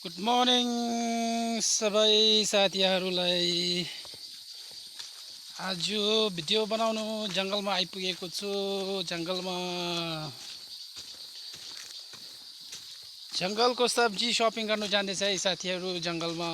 Good morning सबै साथीहरूलाई। आज भिडियो बनाउनु जङ्गलमा आइपुगेको छु। जङ्गलको सब्जी सपिङ गर्नु जाँदैछ है साथीहरू जङ्गलमा।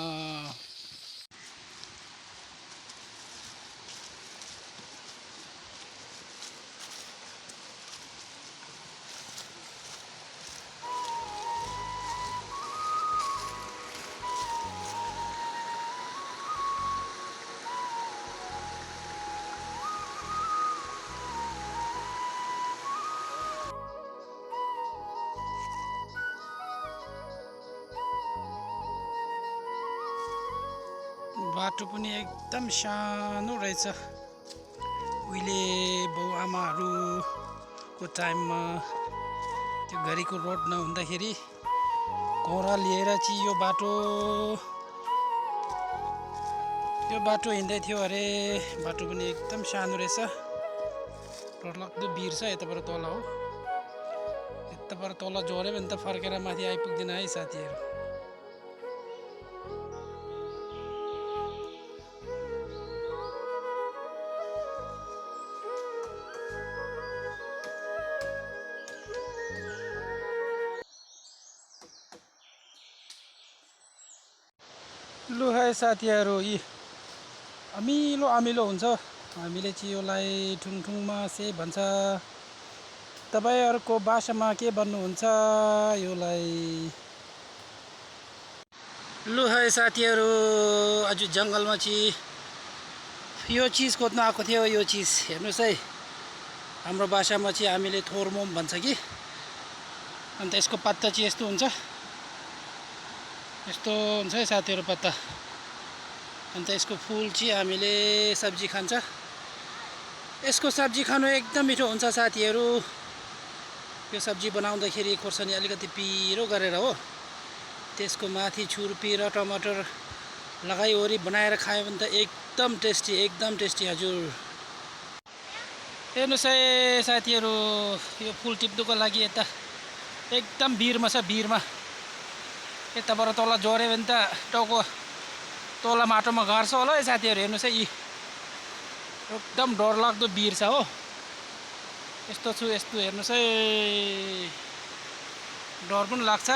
बाटो पनि एकदम सानो रहेछ। उहिले बाउआमाहरूको टाइममा त्यो घरिको रोड नहुँदाखेरि घोडा लिएर चाहिँ यो बाटो हिँड्दै थियो अरे। बाटो पनि एकदम सानो रहेछ। डरलाग्दो भिर छ। यताबाट तल हो, यताबाट तल झऱ्यो भने त फर्केर माथि आइपुग्दैन है साथीहरू। लु है साथीहरू, यी अमिलो हुन्छ। हामीले चाहिँ यसलाई ठुङठुङ मासे भन्छ। तपाईहरुको भाषामा के भन्नुहुन्छ यसलाई? लु है साथीहरू, आज जङ्गलमा चाहिँ यो चिज खोज्न आएको थियो। यो चिज हेर्नुस् है, हाम्रो भाषामा चाहिँ हामीले थोरमोम भन्छ कि। अन्त यसको पत्ता चाहिँ यस्तो हुन्छ है साथीहरू, पत्ता। अन्त यसको फुल चाहिँ हामीले सब्जी खान्छ। यसको सब्जी खानु एकदम मिठो हुन्छ साथीहरू। यो सब्जी बनाउँदाखेरि खोर्सानी अलिकति पिरो गरेर हो, त्यसको माथि छुर्पी र टमाटर लगाइवरी बनाएर खायो भने त एकदम टेस्टी हजुर। हेर्नुस् है साथीहरू, यो फुल टिप्नुको लागि यता एकदम भिरमा छ। भिरमा यताबाट तल झऱ्यो भने त टाउको तल माटोमा गाड्छ होला है साथीहरू। हेर्नुस् है, यी एकदम डरलाग्दो भिर छ हो। यस्तो हेर्नुस् है, डर पनि लाग्छ।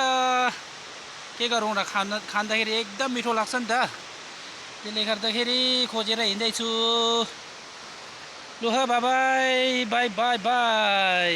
के गरौँ र, खाँदाखेरि एकदम मिठो लाग्छ नि त। त्यसले गर्दाखेरि खोजेर हिँड्दैछु। लु बाई बाई बाई बाई।